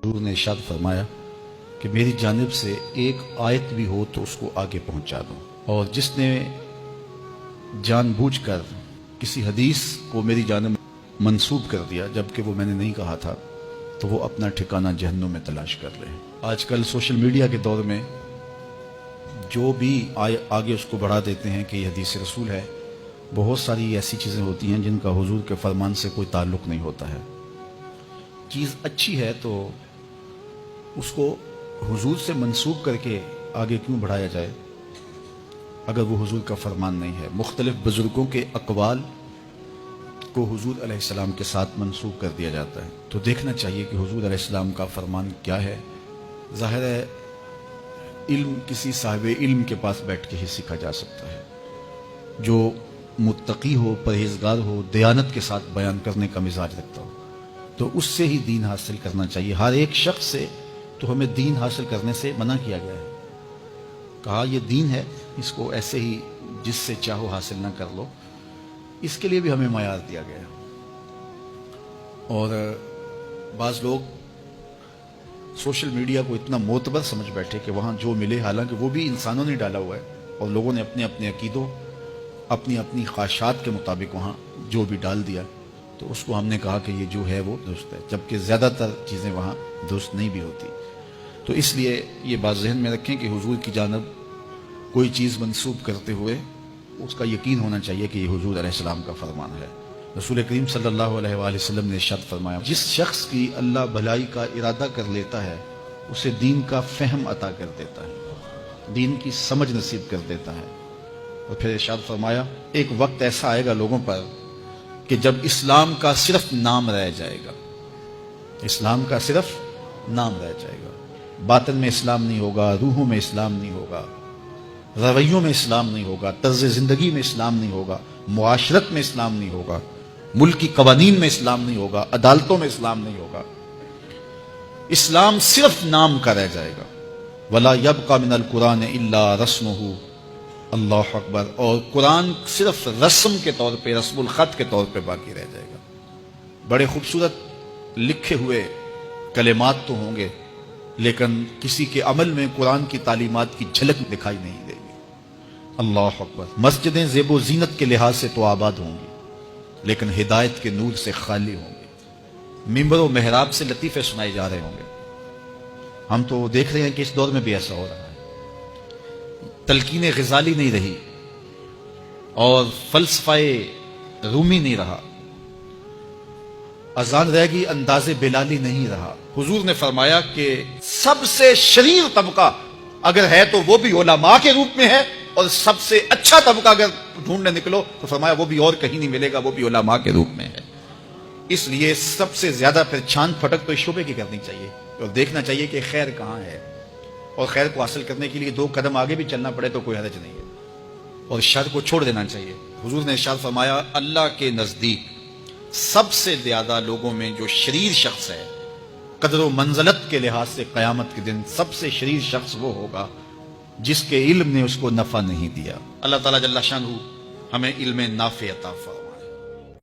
حضور نے ارشاد فرمایا کہ میری جانب سے ایک آیت بھی ہو تو اس کو آگے پہنچا دوں، اور جس نے جان بوجھ کر کسی حدیث کو میری جانب منسوب کر دیا جبکہ وہ میں نے نہیں کہا تھا تو وہ اپنا ٹھکانہ جہنم میں تلاش کر لے۔ آج کل سوشل میڈیا کے دور میں جو بھی آگے اس کو بڑھا دیتے ہیں کہ یہ حدیث رسول ہے، بہت ساری ایسی چیزیں ہوتی ہیں جن کا حضور کے فرمان سے کوئی تعلق نہیں ہوتا ہے۔ چیز اچھی ہے تو اس کو حضور سے منسوب کر کے آگے کیوں بڑھایا جائے اگر وہ حضور کا فرمان نہیں ہے۔ مختلف بزرگوں کے اقوال کو حضور علیہ السلام کے ساتھ منسوب کر دیا جاتا ہے، تو دیکھنا چاہیے کہ حضور علیہ السلام کا فرمان کیا ہے۔ ظاہر ہے علم کسی صاحب علم کے پاس بیٹھ کے ہی سیکھا جا سکتا ہے، جو متقی ہو، پرہیزگار ہو، دیانت کے ساتھ بیان کرنے کا مزاج رکھتا ہو، تو اس سے ہی دین حاصل کرنا چاہیے۔ ہر ایک شخص سے تو ہمیں دین حاصل کرنے سے منع کیا گیا ہے، کہا یہ دین ہے، اس کو ایسے ہی جس سے چاہو حاصل نہ کر لو، اس کے لیے بھی ہمیں معیار دیا گیا ہے۔ اور بعض لوگ سوشل میڈیا کو اتنا معتبر سمجھ بیٹھے کہ وہاں جو ملے، حالانکہ وہ بھی انسانوں نے ڈالا ہوا ہے اور لوگوں نے اپنے اپنے عقیدوں، اپنی اپنی خواہشات کے مطابق وہاں جو بھی ڈال دیا، تو اس کو ہم نے کہا کہ یہ جو ہے وہ درست ہے، جبکہ زیادہ تر چیزیں وہاں درست نہیں بھی ہوتی۔ تو اس لیے یہ بات ذہن میں رکھیں کہ حضور کی جانب کوئی چیز منسوب کرتے ہوئے اس کا یقین ہونا چاہیے کہ یہ حضور علیہ السلام کا فرمان ہے۔ رسول کریم صلی اللہ علیہ وآلہ وسلم نے ارشاد فرمایا، جس شخص کی اللہ بھلائی کا ارادہ کر لیتا ہے اسے دین کا فہم عطا کر دیتا ہے، دین کی سمجھ نصیب کر دیتا ہے۔ اور پھر ارشاد فرمایا، ایک وقت ایسا آئے گا لوگوں پر کہ جب اسلام کا صرف نام رہ جائے گا، اسلام کا صرف نام رہ جائے گا، باطن میں اسلام نہیں ہوگا، روحوں میں اسلام نہیں ہوگا، رویوں میں اسلام نہیں ہوگا، طرز زندگی میں اسلام نہیں ہوگا، معاشرت میں اسلام نہیں ہوگا، ملک کی قوانین میں اسلام نہیں ہوگا، عدالتوں میں اسلام نہیں ہوگا، اسلام صرف نام کا رہ جائے گا۔ وَلَا يَبْقَى مِنَ الْقُرْآنِ إِلَّا رَسْمُهُ، اللہ اکبر، اور قرآن صرف رسم کے طور پہ، رسم الخط کے طور پہ باقی رہ جائے گا۔ بڑے خوبصورت لکھے ہوئے کلمات تو ہوں گے لیکن کسی کے عمل میں قرآن کی تعلیمات کی جھلک دکھائی نہیں دے گی۔ اللہ اکبر، مسجدیں زیب و زینت کے لحاظ سے تو آباد ہوں گی لیکن ہدایت کے نور سے خالی ہوں گی، ممبر و محراب سے لطیفے سنائے جا رہے ہوں گے۔ ہم تو دیکھ رہے ہیں کہ اس دور میں بھی ایسا ہو رہا ہے، تلقین غزالی نہیں رہی اور فلسفہ رومی نہیں رہا، اذان رہ گئی، انداز بلالی نہیں رہا۔ حضور نے فرمایا کہ سب سے شریر طبقہ اگر ہے تو وہ بھی علماء کے روپ میں ہے، اور سب سے اچھا طبقہ اگر ڈھونڈنے نکلو تو فرمایا وہ بھی اور کہیں نہیں ملے گا، وہ بھی علماء کے روپ میں ہے۔ اس لیے سب سے زیادہ پھر چھان پھٹک تو اس شعبے کی کرنی چاہیے اور دیکھنا چاہیے کہ خیر کہاں ہے، اور خیر کو حاصل کرنے کے لیے 2 قدم آگے بھی چلنا پڑے تو کوئی حرج نہیں ہے، اور شر کو چھوڑ دینا چاہیے۔ حضور نے ارشاد فرمایا، اللہ کے نزدیک سب سے زیادہ لوگوں میں جو شریر شخص ہے، قدر و منزلت کے لحاظ سے قیامت کے دن سب سے شریر شخص وہ ہوگا جس کے علم نے اس کو نفع نہیں دیا۔ اللہ تعالیٰ جل شانہ ہمیں علم نافع عطا فرمائے۔